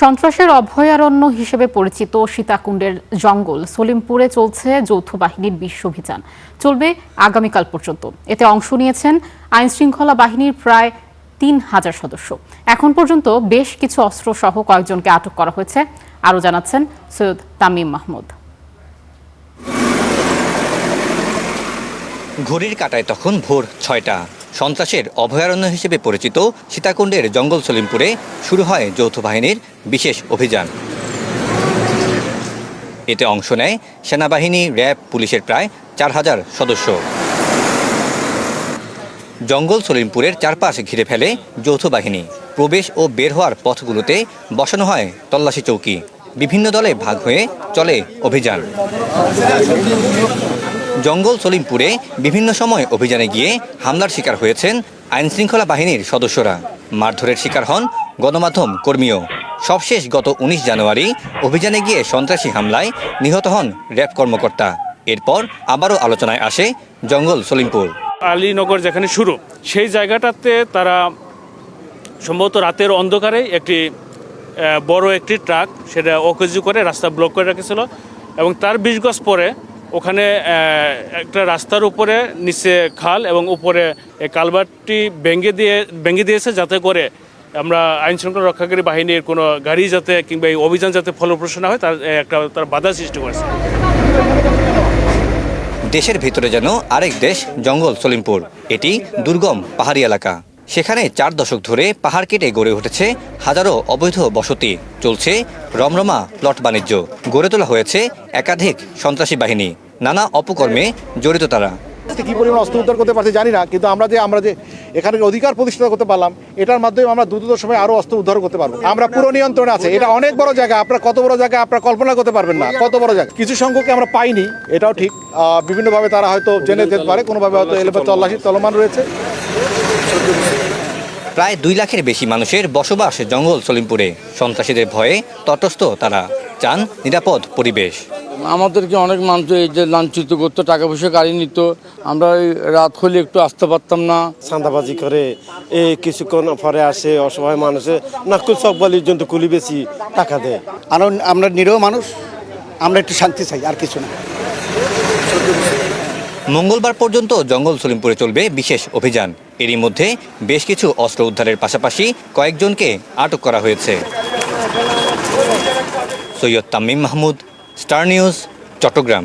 সন্ত্রাসের অভয়ারণ্য হিসেবে পরিচিত সীতাকুণ্ডের জঙ্গল সলিমপুরে চলছে যৌথ বাহিনীর বিশেষ অভিযান। চলবে আগামীকাল পর্যন্ত। এতে অংশ নিয়েছেন আইনশৃঙ্খলা বাহিনীর প্রায় ৩,০০০ সদস্য। এখন পর্যন্ত বেশ কিছু অস্ত্র সহ কয়েকজনকে আটক করা হয়েছে। আরও জানাচ্ছেন সৈয়দ তামিম মাহমুদ। ঘড়ির কাঁটায় তখন ভোর ৬টা। সন্ত্রাসের অভয়ারণ্য হিসেবে পরিচিত সীতাকুণ্ডের জঙ্গল সলিমপুরে শুরু হয় যৌথ বাহিনীর বিশেষ অভিযান। এতে অংশ নেয় সেনাবাহিনী, র্যাব, পুলিশের প্রায় ৪,০০০ সদস্য। জঙ্গল সলিমপুরের চারপাশ ঘিরে ফেলে যৌথ বাহিনী। প্রবেশ ও বের হওয়ার পথগুলোতে বসানো হয় তল্লাশি চৌকি। বিভিন্ন দলে ভাগ হয়ে চলে অভিযান। জঙ্গল সলিমপুরে বিভিন্ন সময় অভিযানে গিয়ে হামলার শিকার হয়েছেন আইনশৃঙ্খলা বাহিনীর সদস্যরা। মারধরের শিকার হন গণমাধ্যম কর্মীও। সবশেষ গত ১৯ জানুয়ারি অভিযানে গিয়ে সন্ত্রাসী হামলায় নিহত হন র্যাব কর্মকর্তা। এরপর আবারও আলোচনায় আসে জঙ্গল সলিমপুর। আলীনগর যেখানে শুরু, সেই জায়গাটাতে তারা সম্ভবত রাতের অন্ধকারে একটি বড় একটি ট্রাক সেটা অকেজু করে রাস্তা ব্লক করে রেখেছিল এবং তার ২০ গজ পরে ওখানে একটা রাস্তার উপরে নিচে খাল এবং উপরে কালভার্টটি ভেঙে দিয়েছে, যাতে করে আমরা আইনশৃঙ্খলা রক্ষাকারী বাহিনীর কোনো গাড়ি যাতে কিংবা এই অভিযান যাতে ফলপ্রসূ না হয় তার বাধা সৃষ্টি করেছে। দেশের ভিতরে যেন আরেক দেশ জঙ্গল সলিমপুর। এটি দুর্গম পাহাড়ি এলাকা। সেখানে ৪ দশক ধরে পাহাড় কেটে গড়ে উঠেছে হাজারো অবৈধ বসতি। চলছে রমরমা প্লট বাণিজ্য। গড়ে তোলা হয়েছে একাধিক সন্ত্রাসী বাহিনী। নানা অপকর্মে জড়িত তারা। কি পরিমাণ অস্ত্র উদ্ধার করতে পারছি জানি না, কিন্তু আমরা যে এখানে অধিকার প্রতিষ্ঠা করতে পারলাম, এটার মাধ্যমে আমরা দ্রুত সময় আরো অস্ত্র উদ্ধার করতে পারবো। আমরা পুরো নিয়ন্ত্রণে আছে। এটা অনেক বড় জায়গা, আপনার কত বড় জায়গা আপনারা কল্পনা করতে পারবেন না, কত বড় জায়গা। কিছু সংখ্যককে আমরা পাইনি, এটাও ঠিক। বিভিন্নভাবে তারা হয়তো জেনে যেতে পারে, কোনোভাবে হয়তো তল্লাশি চলমান রয়েছে। প্রায় ২ লাখের বেশি মানুষের বসবাস জঙ্গল সলিমপুরে। সন্ত্রাসীদের ভয়ে তটস্থ তারা, চান নিরাপদ পরিবেশ। আমাদেরকে অনেক মানুষ এই যে লাঞ্ছিত করতো, টাকা পয়সা গাড়ি নিত, আমরা রাত হলে একটু আসতে পারতাম না। চাঁদাবাজি করে কিছুক্ষণ পরে আসে অসহায় মানুষে নাকুল চকবালির জন্য কুলি বেশি টাকা দেয়। আর আমরা নিরীহ মানুষ, আমরা একটু শান্তি চাই, আর কিছু না। মঙ্গলবার পর্যন্ত জঙ্গল সলিমপুরে চলবে বিশেষ অভিযান। এরই মধ্যে বেশ কিছু অস্ত্র উদ্ধারের পাশাপাশি কয়েকজনকে আটক করা হয়েছে। Syed Tamim Mahmud, star news, Chittagong.